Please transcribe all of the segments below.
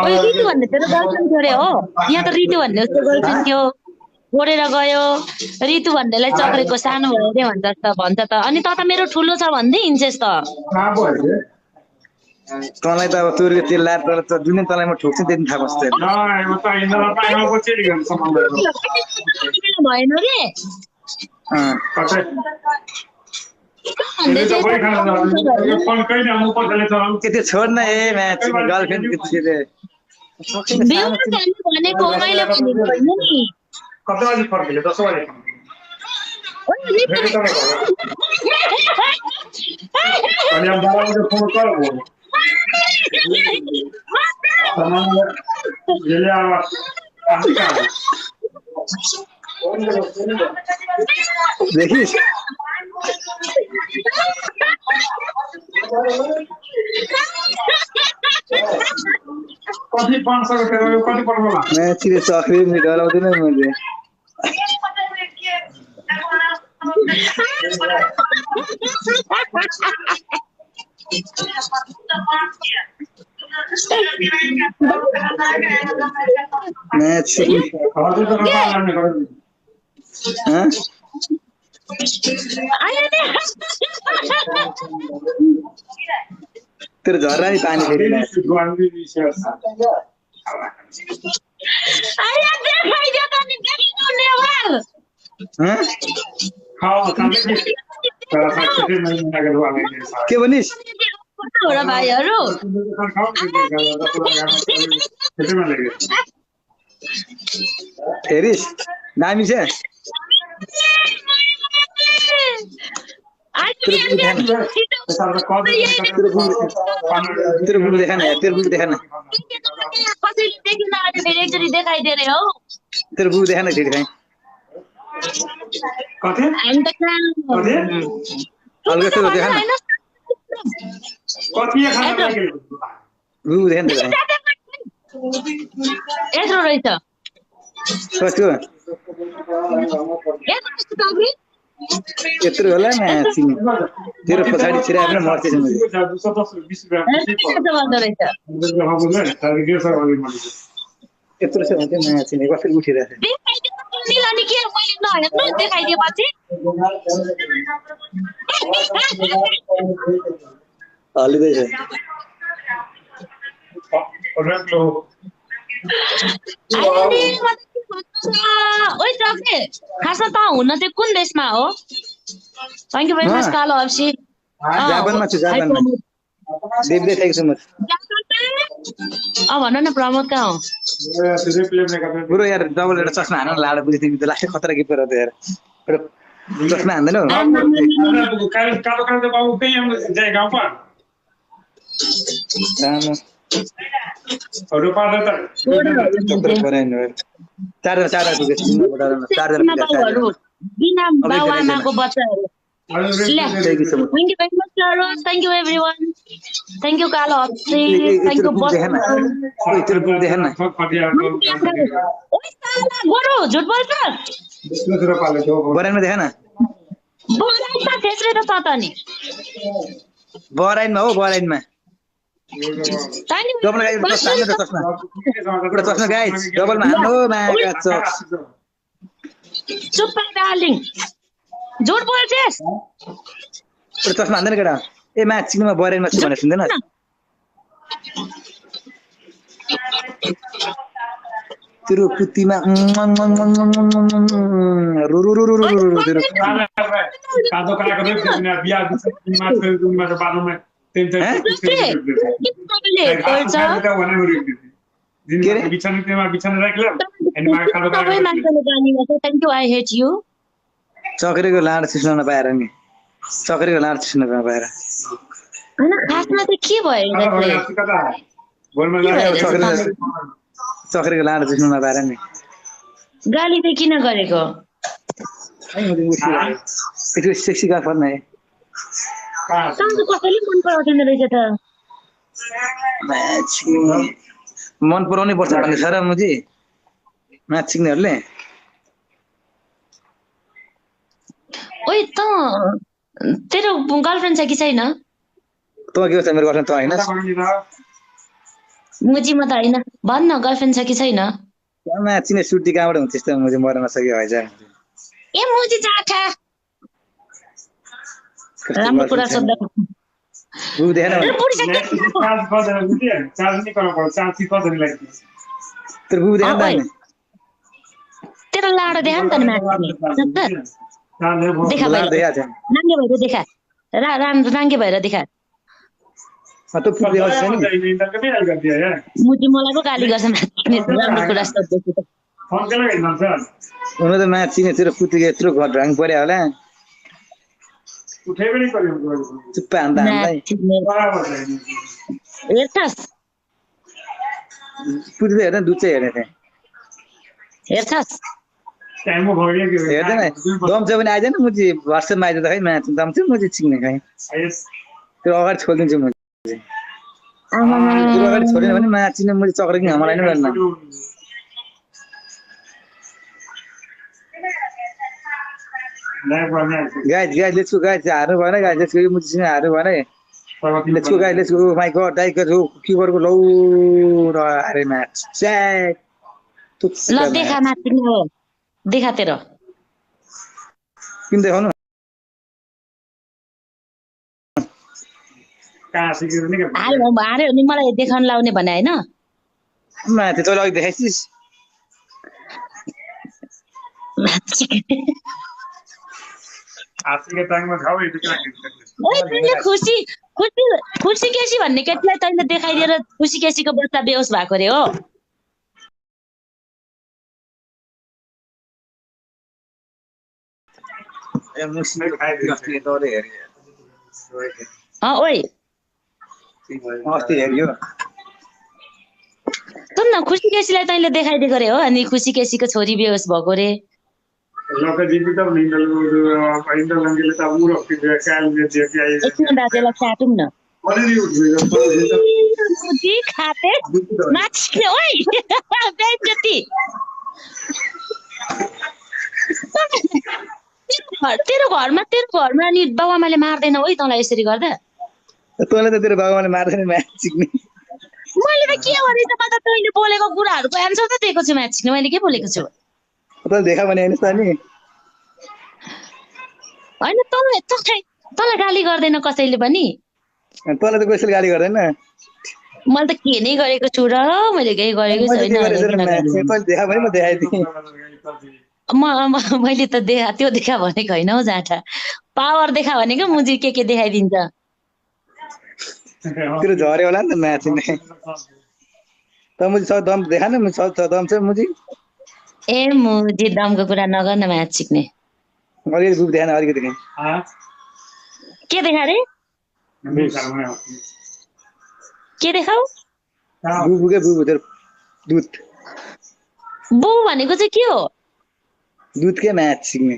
ओइ रितु भन्ने तेरो गर्लफ्रेन्ड थियो अरे हो यहाँ त रितु भन्ने उसको गर्लफ्रेन्ड थियो छोडेर गयो रितु भन्नेलाई चक्रेको सानो भयो अरे भन्छ त अनि त मेरो ठुलो छ भन्दै हिँड्छेस् त तँलाई त अब तोरीको तेल लाएर त जुन दिन तँलाई म ठोक्छु त्यति थाहा बस्छ भएन रे त्यो छोड न ए म्याच गर्लफ्रेन्ड भनेको मैले भनेको होइन नि कति बजी फर्किले 10 बजे अनि अब बाबाले फोन गर्यो यसले आवाज देखिस कति 500 को कति पर्ला मैं चिरे चक्रे नि डराउँदैन मैले मैच हजुर त गर्ने गर्नु हैं तेरो झर्रा नि पानी फेरि के भनिस् भाइहरू हेरिस दामी छ तेरो बुक देखा न तेरो बुक देखा न तेरो बुक देखा न फेरि कहीँ अलग से देखा ना कति खाना बुक देखा न यत्रो रहेछ कस्तो यत्रो होला म्याच तेरो पछाडि छिराए पनि मर्छेछ मैले यत्रो छ भने म्याच नि कसरी उठिरहेछ हल्लिँदैछ खासमा त हुन चाहिँ कुन देशमा हो थ्याङ्क यू भेरी मच कालो अप्सी जापानमा छु जापानमा देख्दै थिएछु म भन न प्रमोद कहाँ हो पुरो यार डबल एउटा चस्मा हान्न लाडो बुझे तिमी त लास्टै खतरा कि पऱ्यो त यार एउटा चस्मा हान्दैन बिना बाबुआमाको बच्चाहरू thank you everyone thank you कालो अप्सी थ्याङ्क यू गोरु झुट बोल्छ बराइनमा देखा न बराइनमा त्यसले त छ त नि बराइनमा हो बराइनमा चस्मा गाइस डबलमा हान्नु मागा चक्स चुप डार्लिङ झुट बोल्छेस् एउटा चस्मा हान्दैन केटा ए म्याच चिनमा बराइनमा छु भनेर सुन्दैन तिरुपतिमा चक्रेको लाड चिस्न नपाएर नि चक्रेको लाड चिस्न नपाएर खासमा चाहिँ के भयो चक्रेको लाड चिस्न नपाएर नि गाली चाहिँ किन गरेको सेक्सी गफ गर्न है कसैले मन पराउँदैन रहेछ त मन पराउनै पर्छ भन्ने छ र मुजी म्याच सिक्नेहरूले ओइ त तेरो गर्लफ्रेन्ड छ कि छैन तँ के गर्छ मेरो गर्लफ्रेन्ड तँ होइन मुजी म त होइन भन्न गर्लफ्रेन्ड छ कि छैन चिने सुटी कहाँबाट हुन्छ यस्तो मुझे मर्न नसक्यो भएछ ए मुजी जाठा राम्रो कुरा सोध्दा बुबु देखेन तेरो बुढी चाहिँ के खाएको? चार्ज नहीं करना पड़ा चार्ज की कदर लगती तर बुबु देखेन ओइ, त तेरो लाडो देखा नि त नि मान्छेले देखा लाड भएर देखाएको छ नाङ्गे भएर देखा नाङ्गे भएर देखा तँ पुग देखाउँछ नि मुजी मलाई पो गाली गर्छ मान्छेले राम्रो कुरा सोध्दैछु त फोन के लगे सर हुन त माया चिने तेरो पुतिको यत्रो ढ्राङ पर्यो होला उठे भी नहीं करी हमको चुप्पा हान्दा हान्दै बराबर है हेर्छस् पुति त हेर्दैन दुध चाहिँ हेर्ने थिएँ हेर्छस् टाइम में भगड़िया की हेर्दैन दम छ भने आइदैन मुझे व्हाट्सएपमा आइज त खै म्याच दम छ मुझे चिन्ने खै त्यो अगाडि छोडिदिन्छु मुझे त्यो अगाडि छोडेन भने म्याच चिन्ने मुझे चक्र कि हामीलाई नै गर्दैन गाइज लेट्स गो गाइज हार्नु भएन गाइज लेट्स गो यो मुझे चिन्ने हार्नु भएन let's go guys let's go my god डाइक गो किपरको लौ र हारे म्याच च्याक ल देखा माथिको देखा तेरो किन देखाउनु कहाँ सिक्यो नि हार्यो भने मलाई देखाउन लाउने भने होइन म्याच तैँले अघि देखाइसिस आज के टाइम में खाओ ये तो क्या ओइ तैँले खुसी केसी भन्ने केटीलाई तैँले देखाइदिएर खुसी केसीको बच्चा बेहोस भएको रे हो ओइ अस्ति हेऱ्यो सुन न खुसी केसीलाई तैँले देखाइदिएको रे हो अनि खुसी केसीको छोरी बेहोस भएको रे लोग जीवित तब नहीं इंटर लंगे लेता पूरा फिर कैल में जे के आई एकछिन दाजुलाई साटौँ न अरे नहीं उठ मुजी खाते माछिने ओइ बेइज्जती तेरो घरमा अनि बाबुआमाले मार्दैन है तँलाई यसरी गर्दा तँलाई त तेरो बाबुआमाले मार्दैन म्याच सिक्ने मैले त के गरेछ म त तैँले बोलेको कुराहरूको एन्सर त दिएको छु म्याच सिक्ने मैले के बोलेको छु तँले देखा भने हेर्नुहोस् त नि होइन तँलाई गाली गर्दैन कसैले पनि तँलाई त कसैले गाली गर्दैन मैले त के नै गरेको छु र मैले केही गरेको छैन तैँले देखा भने म देखाइदिएँ मैले त त्यो देखा भनेको होइन हौ जाँटा पावर देखा भनेको मुजी के देखाइदिन्छ तेरो झऱ्यो होला नि त म्याच नै त मुझे सब दम देखा न सब दम छ मुझे ए मुजी दमको कुरा नगर्न म्याच सिक्ने अलिकति बुक देखाएन अलिकति देखा हाँ के देखा रे के देखाऊ बुबुके बुबु तेरो दुध बुबु भनेको चाहिँ के हो दुधकै म्याच सिक्ने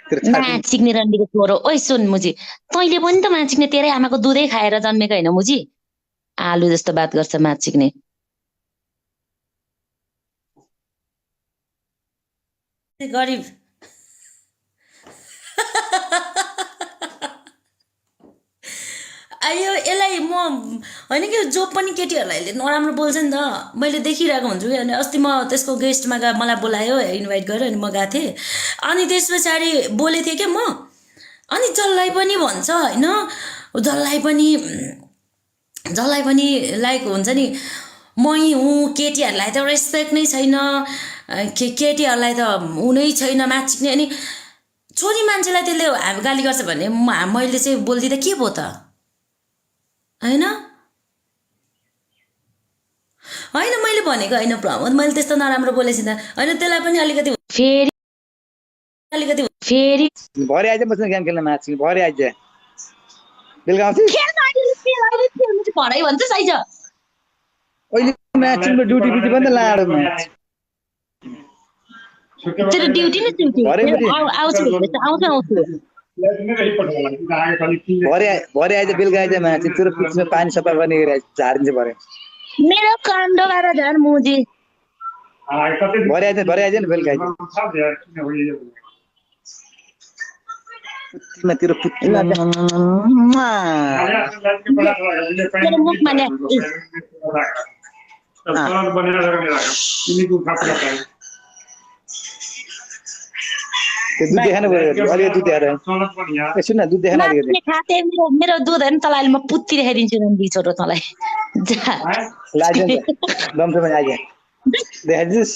तेरो म्याच सिक्ने रन्डीको छोरो ओइ सुन मुजी तैँले पनि त म्याच सिक्ने तेरै आमाको दुधै खाएर जन्मेको होइन मुजी आलु जस्तो बात गर्छ म्याच सिक्ने गरिब आयो यसलाई म होइन कि जो पनि केटीहरूलाई नराम्रो बोल्छ नि त मैले देखिरहेको हुन्छु कि अनि अस्ति म त्यसको गेस्टमा मलाई बोलायो इन्भाइट गरेर अनि म गएको थिएँ अनि त्यस पछाडि बोलेको थिएँ क्या म अनि जसलाई पनि भन्छ होइन जसलाई पनि लाइक हुन्छ नि मै हुँ केटीहरूलाई त रेस्पेक्ट नै छैन केटीहरूलाई त हुनै छैन म्याच सिक्ने अनि छोरी मान्छेलाई त्यसले गाली गर्छ भने मैले चाहिँ बोलिदिँदा के भयो त होइन मैले भनेको होइन प्रमोद मैले त्यस्तो नराम्रो बोलेको त होइन त्यसलाई पनि अलिकति फेरि भरे आइज बस्नु गेम खेल्न म्याच भरे आइज बेलुका आउँछु भरै भन्छ साइज अहिले म्याच ड्युटी बिटी पनि त लाडो म्याच तेरो ड्युटी नै ड्युटी आउँछु भरे आइज बेलुका आइज म्याच तेरो पिचमा पानी सफा गर्ने झारिन्छ भरे मेरो काण्डबाट झन् मुजी भरे आइज नि बेलुका आइज पुत्तीमा तेरो पुत्ती अरे आजकल लड़के बड़ा ये तेरो मुखमा ल्या सलाद बनाएर रखा इन्हीं को खा पड़ता है दुध देखान पऱ्यो अलि दुध देखाएर सलाद बढ़िया सुन न दुध देखान अलिकति मान्छेले खाते मेरो दुध होइन तँलाई अहिले म पुत्ती देखाइदिन्छु नन्दी छोरो तँलाई जा लाग्यो नि दम्सो पनि आइज देखाइदिनुहोस्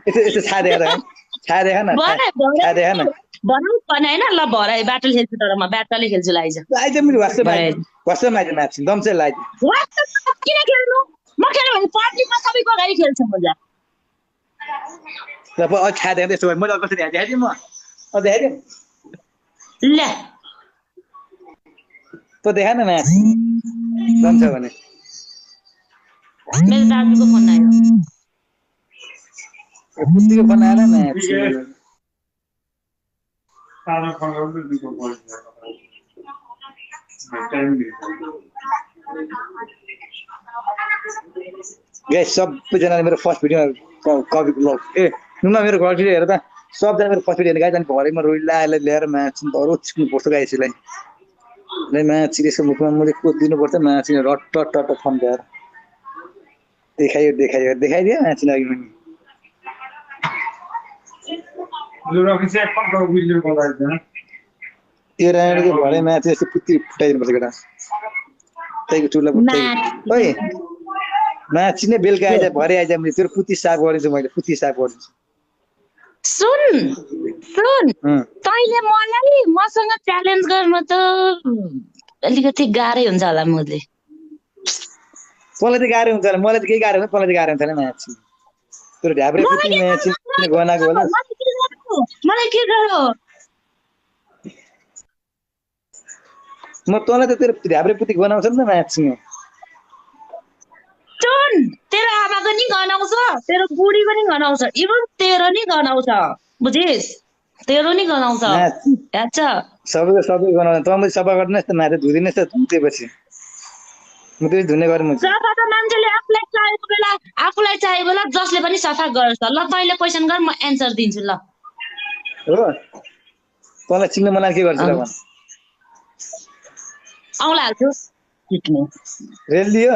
यस्तो छा देखा देखा न छा देखा न भनौँ भने होइन ल भरे बाटो खेल्छु तर म बाटोले खेल्छु ल आइज आइज मेरो वास्तवमा आइज म्याच दम्सै लाइज किन खेल्नु म खेल्नु भने पब्लिकमा सबैको अगाडि खेल्छु म जा ल छा देखा यस्तो मैले कसरी देखाइदिएँ म देखाइदिउँ ल्या त देखा न म्याच दम्छ भने मेरो दाजुको फोन आयो पुत्तीको फोन आएर म्याच सारा फंगल में दिखो बोल टाइम नहीं गाइस सबैजनाले मेरो फर्स्ट भिडियो कपी ब्लग नुमा मेरो घर भिडियो हेर त सबजना मेरो फर्स्ट भिडियो हेर्ने गाइस अनि भरेमा रोइलाले ल्याएर म्याच दरो छिक्नुपर्छ गाइसलाई नै म्याच सिरियसको मुखमा मैले कोद दिनुपर्छ म्याच रट टट फन गएर देखाइदियो म्याच लागि पनि जो रखी से अपन का वीडियो बनाते हैं त्यो राणीको भरे म्याच यस्तो पुत्ती फुटाइदिनुपर्छ केटा त्यहीको चुला फुटाइ ओइ म्याच नै बेलुका आइज भरे आइज मैले तेरो पुत्ती साफ गरिदिन्छु मैले पुत्ती साफ गरिदिन्छु सुन तैँले मलाई मसँग च्यालेन्ज गर्न त अलिकति गाह्रै हुन्छ होला मैले तँलाई त गाह्रो हुन्छ होला मलाई त केही गाह्रो हुन्छ तँलाई त गाह्रो हुन्छ होला म्याच तेरो ढ्याब्रे पुत्ती म्याच गनाएको होला मलाई के गर्यो म तँलाई त तेरो ढ्याब्रे पुत्ती गनाउँछ नि त म्याचसँग सुन तेरो आमाको नि गनाउँछ तेरो बुढीको नि गनाउँछ इभन तेरो नि गनाउँछ बुझिस् तेरो नि गनाउँछ याद छ सबै गनाउँछ तँ मैले सफा गरिदिनुहोस् त म्याच धुइदिनुहोस् त धुतेपछि म त्यो धुने गरेँ म सफा त मान्छेले आफूलाई चाहिएको बेला जसले पनि सफा गर्छ ल तैँले क्वेसन गर म एन्सर दिन्छु ल हो तँलाई चिन्न मलाई के गर्छ र भन औँला हाल्छु रेल दियो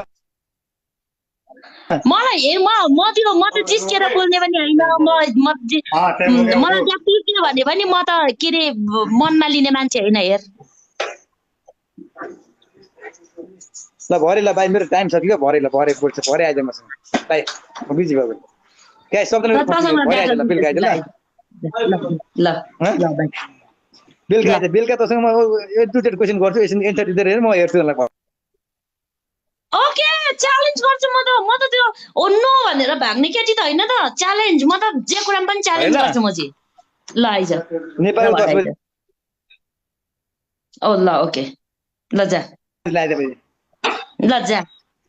मलाई म त जिस्केर बोल्ने पनि होइन मलाई त्यहाँ पिर्क्यो भने पनि म त के अरे मनमा लिने मान्छे होइन हेर ल भरे ल भाइ मेरो टाइम सकियो भरे बोल्छ भरे आइज मसँग भाइ म बिजी भयो गाइस सबैले भरे आइज ल बेलुका आइज ल बेलुका तसँग म एक दुईवटा क्वेसन गर्छु यसरी एन्सर दिँदै हेर म हेर्छु होला ओके च्यालेन्ज गर्छु म त त्यो नो भनेर भाग्ने केटी त होइन त च्यालेन्ज म त जे कुरामा पनि च्यालेन्ज गर्छु म चाहिँ ल आइज नेपालमा 10 बजे ओ ल ओके ल जा ल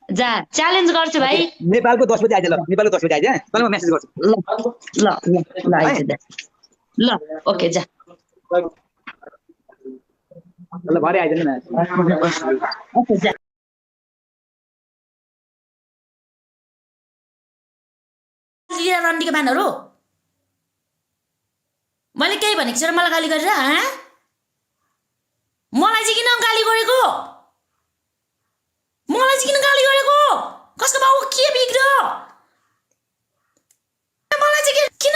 जा च्यालेन्ज गर्छु भाइ नेपालको 10 बजे आइज ल नेपालको 10 बजे आइज तँलाई म मेसेज गर्छु ल आइज ल ओके जा ल भरे आइज न ओके जा रन्डीको म्यानहरू मैले केही भनेको छु र मलाई गाली गरेर मलाई चाहिँ किन गाली गरेको कसको बाउ के बिग्रियो मलाई चाहिँ किन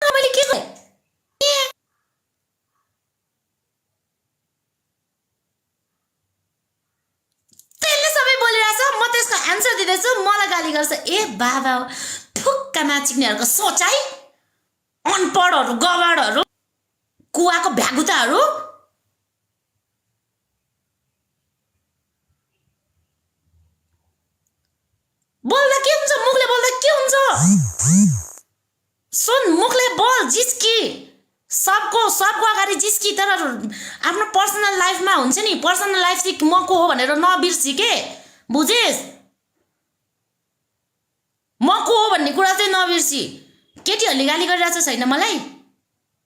मैले के त्यसले सबै बोलिरहेछ म त्यसको एन्सर दिँदैछु मलाई गाली गर्छ ए बाबा ठुक्का नाचिक्नेहरूको सोचाइ अनपढहरू गवाडहरू कुवाको भ्यागुताहरू बोल्दा के हुन्छ मुखले बोल्दा के हुन्छ सुन मुखले बोल जिस्की सबको अगाडि जिस्की तर आफ्नो पर्सनल लाइफमा हुन्छ नि पर्सनल लाइफ चाहिँ म को हो भनेर नबिर्सी के बुझिस् म को हो भन्ने कुरा चाहिँ नबिर्सी केटीहरूले गाली गरिरहेछ छैन मलाई